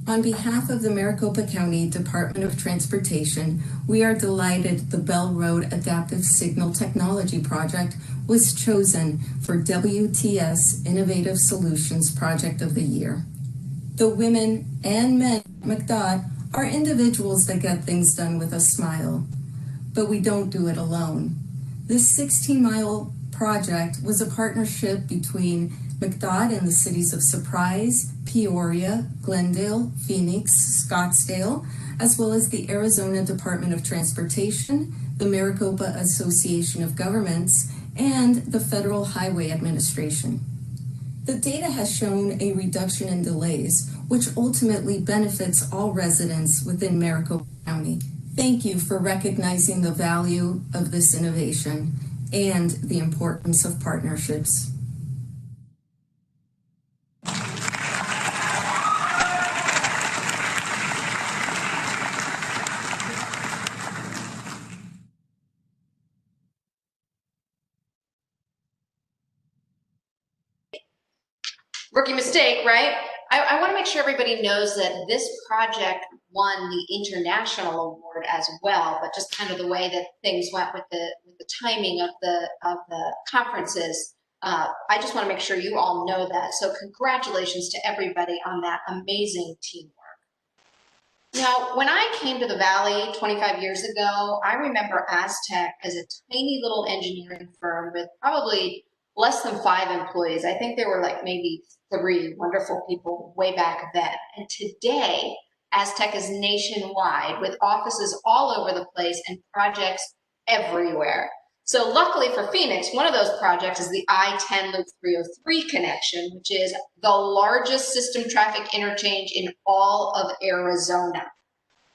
On behalf of the Maricopa County Department of Transportation, we are delighted the Bell Road Adaptive Signal Technology Project was chosen for WTS Innovative Solutions Project of the Year. The women and men at McDOT are individuals that get things done with a smile, but we don't do it alone. This 16-mile project was a partnership between McDOT and the cities of Surprise, Peoria, Glendale, Phoenix, Scottsdale, as well as the Arizona Department of Transportation, the Maricopa Association of Governments, and the Federal Highway Administration. The data has shown a reduction in delays, which ultimately benefits all residents within Maricopa County. Thank you for recognizing the value of this innovation and the importance of partnerships. Rookie mistake, right? I want to make sure everybody knows that this project won the international award as well, but just kind of the way that things went with the timing of the conferences. I just want to make sure you all know that. So congratulations to everybody on that amazing teamwork. Now, when I came to the Valley 25 years ago, I remember Aztec as a tiny little engineering firm with probably less than 5 employees. I think there were like maybe 3 wonderful people way back then. And today, Aztec is nationwide with offices all over the place and projects everywhere. So luckily for Phoenix, one of those projects is the I-10 Loop 303 connection, which is the largest system traffic interchange in all of Arizona.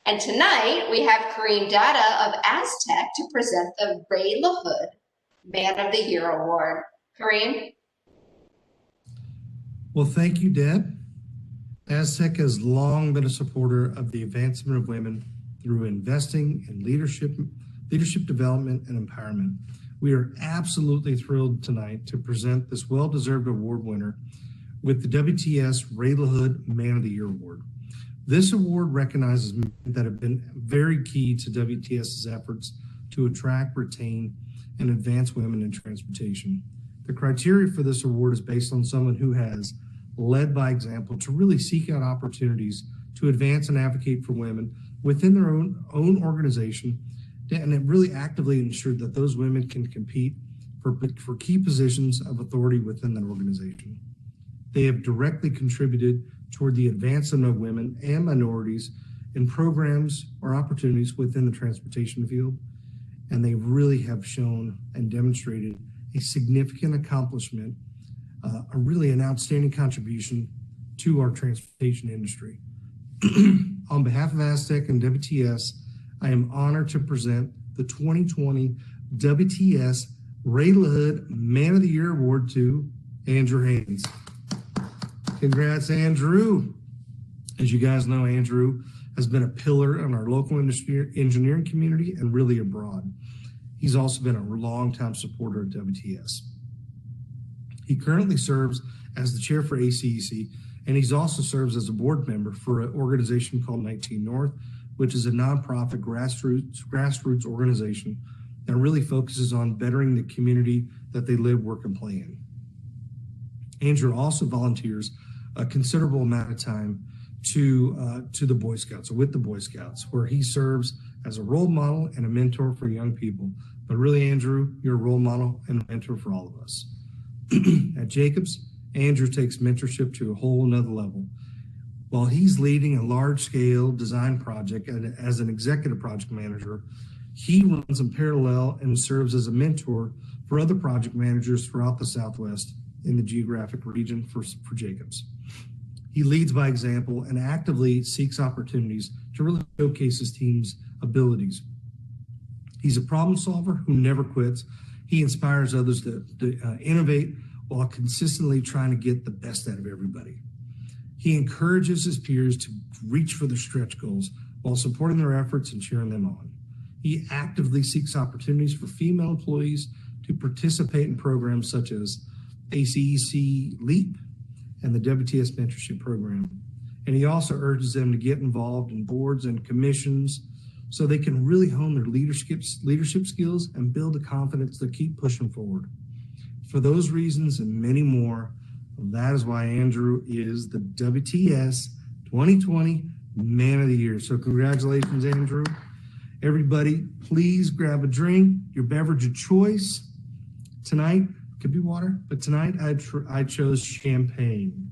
And tonight we have Kareem Data of Aztec to present the Ray LaHood Man of the Year Award. Kareem? Well, thank you, Deb. Aztec has long been a supporter of the advancement of women through investing in leadership development and empowerment. We are absolutely thrilled tonight to present this well-deserved award winner with the WTS Ray LaHood Man of the Year Award. This award recognizes men that have been very key to WTS's efforts to attract, retain, and advance women in transportation. The criteria for this award is based on someone who has led by example to really seek out opportunities to advance and advocate for women within their own organization, and it really actively ensured that those women can compete for key positions of authority within that organization. They have directly contributed toward the advancement of women and minorities in programs or opportunities within the transportation field, and they really have shown and demonstrated a significant accomplishment, really an outstanding contribution to our transportation industry. On behalf of Aztec and WTS, I am honored to present the 2020 WTS Ray LaHood Man of the Year Award to Andrew Haynes. Congrats, Andrew. As you guys know, Andrew has been a pillar in our local engineering community and really abroad. He's also been a longtime supporter of WTS. He currently serves as the chair for ACEC, and he's also serves as a board member for an organization called 19 North, which is a nonprofit grassroots organization that really focuses on bettering the community that they live, work, and play in. Andrew also volunteers a considerable amount of time to the Boy Scouts, or with the Boy Scouts, where he serves as a role model and a mentor for young people. But really, Andrew, you're a role model and a mentor for all of us. At Jacobs, Andrew takes mentorship to a whole nother level. While he's leading a large-scale design project and as an executive project manager, he runs in parallel and serves as a mentor for other project managers throughout the Southwest in the geographic region for Jacobs. He leads by example and actively seeks opportunities to really showcase his team's abilities. He's a problem solver who never quits. He inspires others to innovate while consistently trying to get the best out of everybody. He encourages his peers to reach for their stretch goals while supporting their efforts and cheering them on. He actively seeks opportunities for female employees to participate in programs such as ACEC LEAP and the WTS Mentorship Program. And he also urges them to get involved in boards and commissions so they can really hone their leadership skills and build the confidence to keep pushing forward. For those reasons and many more, that is why Andrew is the WTS 2020 Man of the Year. So congratulations, Andrew. Everybody, please grab a drink, your beverage of choice. Tonight, could be water, but tonight I chose champagne.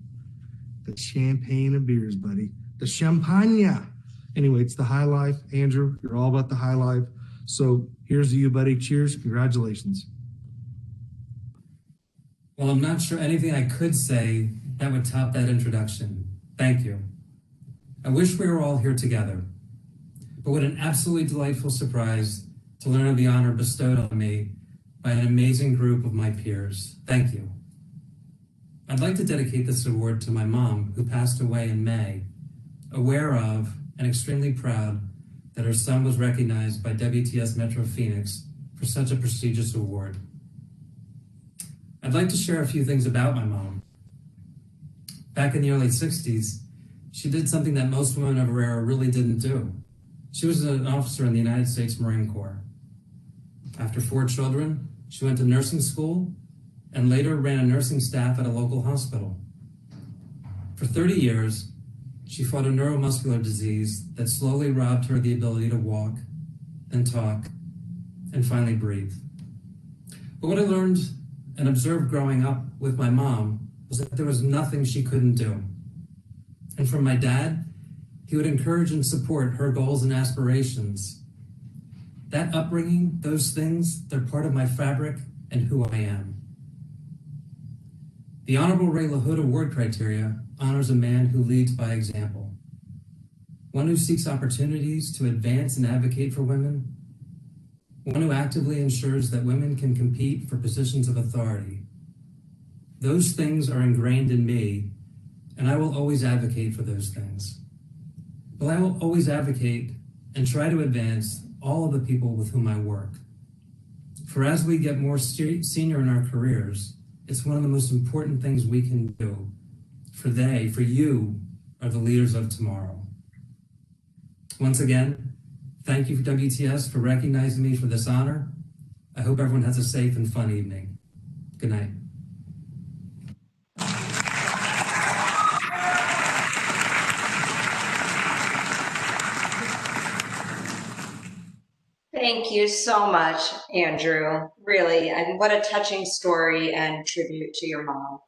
The champagne of beers, buddy. The champagne. Anyway, it's the high life. Andrew, you're all about the high life. So here's to you, buddy. Cheers. Congratulations. Well, I'm not sure anything I could say that would top that introduction. Thank you. I wish we were all here together. But what an absolutely delightful surprise to learn of the honor bestowed on me by an amazing group of my peers. Thank you. I'd like to dedicate this award to my mom, who passed away in May, aware of and extremely proud that her son was recognized by WTS Metro Phoenix for such a prestigious award. I'd like to share a few things about my mom. Back in the early 60s, she did something that most women of her era really didn't do. She was an officer in the United States Marine Corps. After 4 children, she went to nursing school and later ran a nursing staff at a local hospital. For 30 years, she fought a neuromuscular disease that slowly robbed her of the ability to walk and talk and finally breathe. But what I learned and observed growing up with my mom was that there was nothing she couldn't do. And from my dad, he would encourage and support her goals and aspirations. That upbringing, those things, they're part of my fabric and who I am. The Honorable Ray LaHood Award criteria honors a man who leads by example, one who seeks opportunities to advance and advocate for women, one who actively ensures that women can compete for positions of authority. Those things are ingrained in me, and I will always advocate for those things. But I will always advocate and try to advance all of the people with whom I work. For as we get more senior in our careers, it's one of the most important things we can do. For you, are the leaders of tomorrow. Once again, thank you for WTS for recognizing me for this honor. I hope everyone has a safe and fun evening. Good night. Thank you so much, Andrew. Really, and what a touching story and tribute to your mom.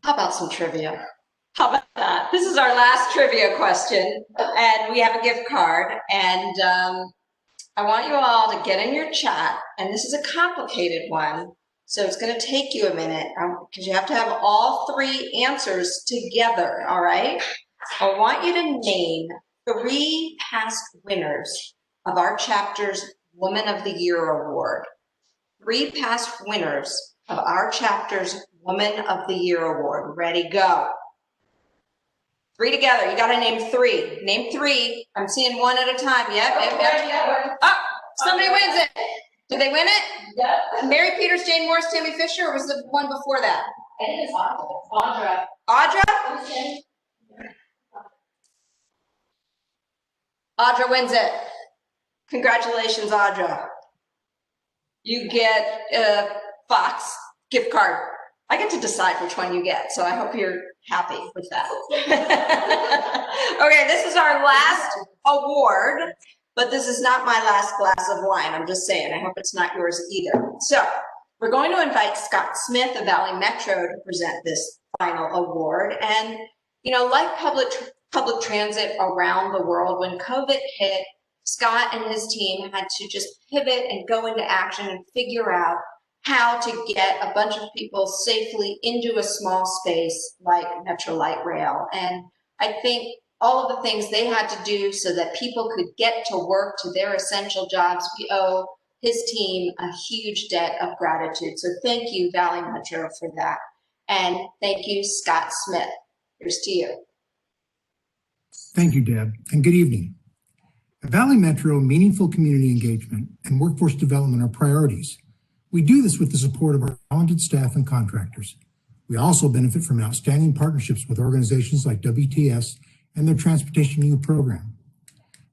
How about some trivia? How about that? This is our last trivia question, and we have a gift card, and I want you all to get in your chat, and this is a complicated one, so it's going to take you a minute because you have to have all 3 answers together, all right? I want you to name 3 past winners of our chapter's Woman of the Year Award. 3 past winners of our chapter's Woman of the Year Award. Ready, go. 3 together. You got to name 3. Name 3. I'm seeing 1 at a time. Yep. Oh, somebody wins it. Did they win it? Yep. Mary Peters, Jane Morris, Tammy Fisher, or was the one before that? I think it's Audra. Audra? Audra wins it. Congratulations, Audra. You get a Fox gift card. I get to decide which one you get, so I hope you're happy with that. Okay, this is our last award, but this is not my last glass of wine. I'm just saying, I hope it's not yours either. So we're going to invite Scott Smith of Valley Metro to present this final award. And, you know, like public transit around the world, when COVID hit, Scott and his team had to just pivot and go into action and figure out how to get a bunch of people safely into a small space like Metro Light Rail. And I think all of the things they had to do so that people could get to work, to their essential jobs, we owe his team a huge debt of gratitude. So thank you, Valley Metro, for that. And thank you, Scott Smith. Here's to you. Thank you, Deb, and good evening. At Valley Metro, meaningful community engagement and workforce development are priorities. We do this with the support of our talented staff and contractors. We also benefit from outstanding partnerships with organizations like WTS and their Transportation U program.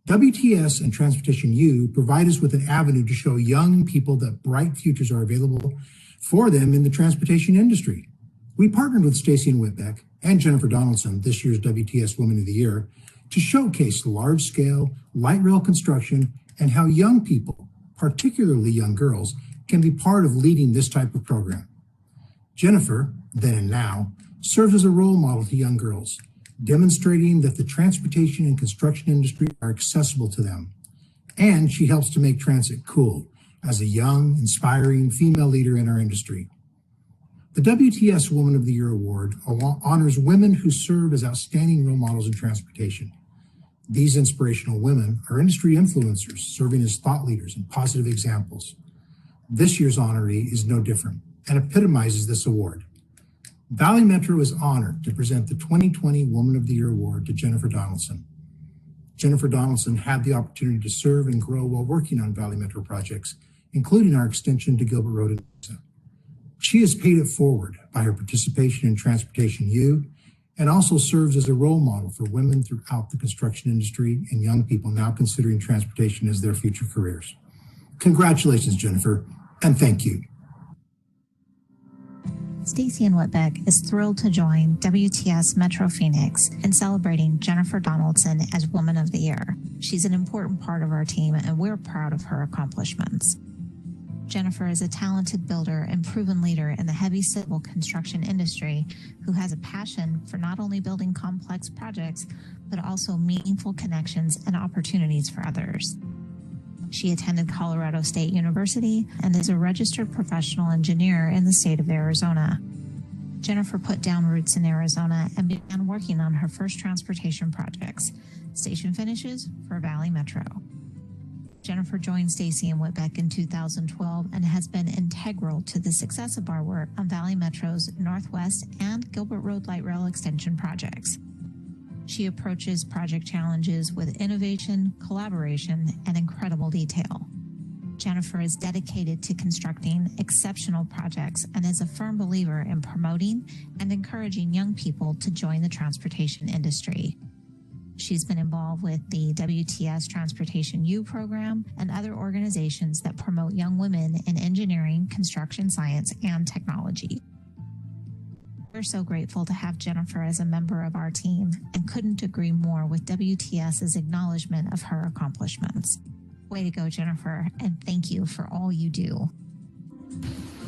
WTS and Transportation U provide us with an avenue to show young people that bright futures are available for them in the transportation industry. We partnered with Stacy and Whitbeck and Jennifer Donaldson, this year's WTS Woman of the Year, to showcase large-scale light rail construction and how young people, particularly young girls, can be part of leading this type of program. Jennifer, then and now, serves as a role model to young girls, demonstrating that the transportation and construction industry are accessible to them. And she helps to make transit cool as a young, inspiring female leader in our industry. The WTS Woman of the Year Award honors women who serve as outstanding role models in transportation. These inspirational women are industry influencers serving as thought leaders and positive examples. This year's honoree is no different and epitomizes this award. Valley Metro is honored to present the 2020 Woman of the Year Award to Jennifer Donaldson. Jennifer Donaldson had the opportunity to serve and grow while working on Valley Metro projects, including our extension to Gilbert Road in Mesa. She has paid it forward by her participation in Transportation U and also serves as a role model for women throughout the construction industry and young people now considering transportation as their future careers. Congratulations, Jennifer, and thank you. Stacy and Whitbeck is thrilled to join WTS Metro Phoenix in celebrating Jennifer Donaldson as Woman of the Year. She's an important part of our team, and we're proud of her accomplishments. Jennifer is a talented builder and proven leader in the heavy civil construction industry who has a passion for not only building complex projects, but also meaningful connections and opportunities for others. She attended Colorado State University and is a registered professional engineer in the state of Arizona. Jennifer put down roots in Arizona and began working on her first transportation projects, station finishes for Valley Metro. Jennifer joined Stacy and Whitbeck in 2012 and has been integral to the success of our work on Valley Metro's Northwest and Gilbert Road Light Rail Extension projects. She approaches project challenges with innovation, collaboration, and incredible detail. Jennifer is dedicated to constructing exceptional projects and is a firm believer in promoting and encouraging young people to join the transportation industry. She's been involved with the WTS Transportation U program and other organizations that promote young women in engineering, construction science, and technology. We're so grateful to have Jennifer as a member of our team and couldn't agree more with WTS's acknowledgement of her accomplishments. Way to go, Jennifer, and thank you for all you do.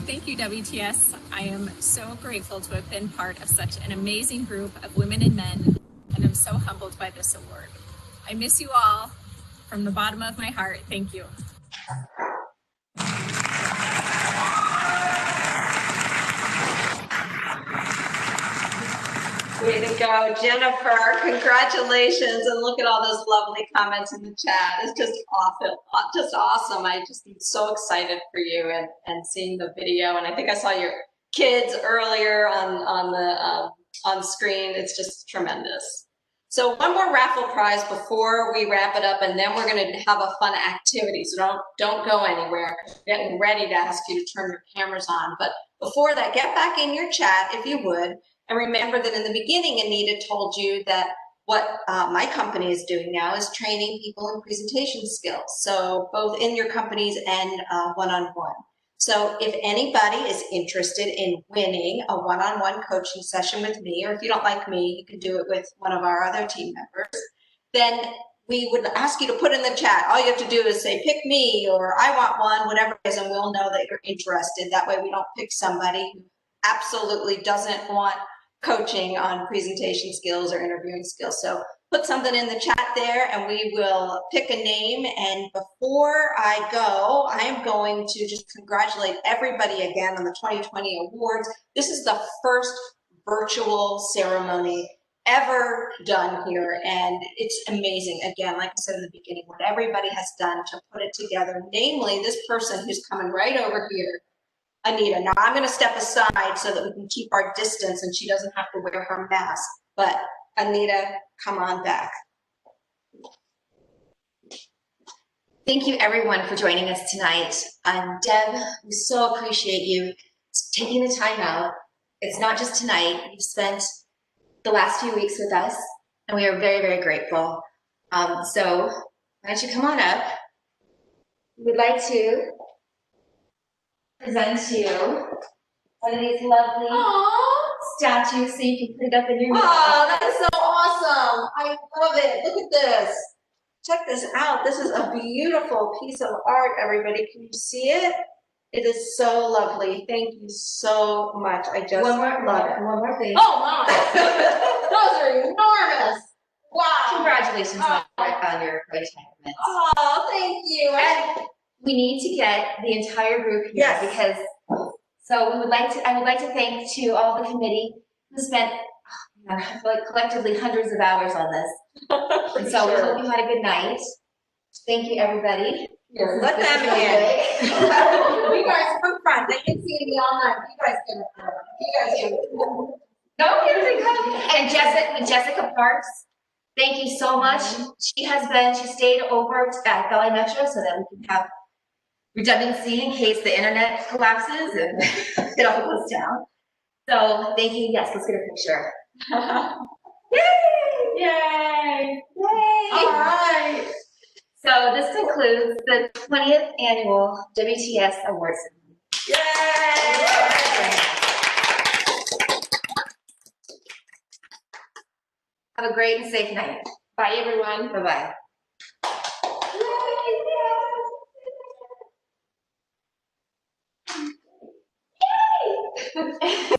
Thank you, WTS. I am so grateful to have been part of such an amazing group of women and men, and I'm so humbled by this award. I miss you all from the bottom of my heart. Thank you. Way to go, Jennifer. Congratulations. And look at all those lovely comments in the chat. It's just awesome. Just awesome. I just am so excited for you and seeing the video. And I think I saw your kids earlier on screen. It's just tremendous. So one more raffle prize before we wrap it up, and then we're going to have a fun activity. So don't go anywhere. We're getting ready to ask you to turn your cameras on. But before that, get back in your chat if you would. And remember that in the beginning, Anita told you that what my company is doing now is training people in presentation skills. So both in your companies and one-on-one. So if anybody is interested in winning a one-on-one coaching session with me, or if you don't like me, you can do it with one of our other team members, then we would ask you to put in the chat. All you have to do is say, pick me, or I want one, whatever it is, and we'll know that you're interested. That way we don't pick somebody who absolutely doesn't want coaching on presentation skills or interviewing skills. So put something in the chat there and we will pick a name. And before I go, I am going to just congratulate everybody again on the 2020 awards. This is the first virtual ceremony ever done here, and it's amazing. Again, like I said in the beginning, what everybody has done to put it together, namely this person who's coming right over here, Anita. Now I'm going to step aside so that we can keep our distance and she doesn't have to wear her mask. But Anita, come on back. Thank you everyone for joining us tonight. Deb, we so appreciate you taking the time out. It's not just tonight. You've spent the last few weeks with us, and we are very, very grateful. So why don't you come on up? We'd like to present to you one of these lovely statues so you can put it up in your mural. Oh, that is so awesome. I love it. Look at this. Check this out. This is a beautiful piece of art, everybody. Can you see it? It is so lovely. Thank you so much. I just love it. One more thing. Oh, my. Those are enormous. Wow. Congratulations on your retirement. Oh, thank you. And we need to get the entire group here because I would like to thank to all the committee who spent like collectively hundreds of hours on this. And so we hope you had a good night. Thank you, everybody. Here, let them in. You guys come front. They can see me all night. You guys can. And Jessica Parks, thank you so much. She stayed over at Valley Metro so that we can have redundancy in case the internet collapses and it all goes down. So thank you. Yes, let's get a picture. Yay! Yay! Yay! All right. So this concludes the 20th annual WTS Awards. Yay! Have a great and safe night. Bye, everyone. Bye-bye. Yay!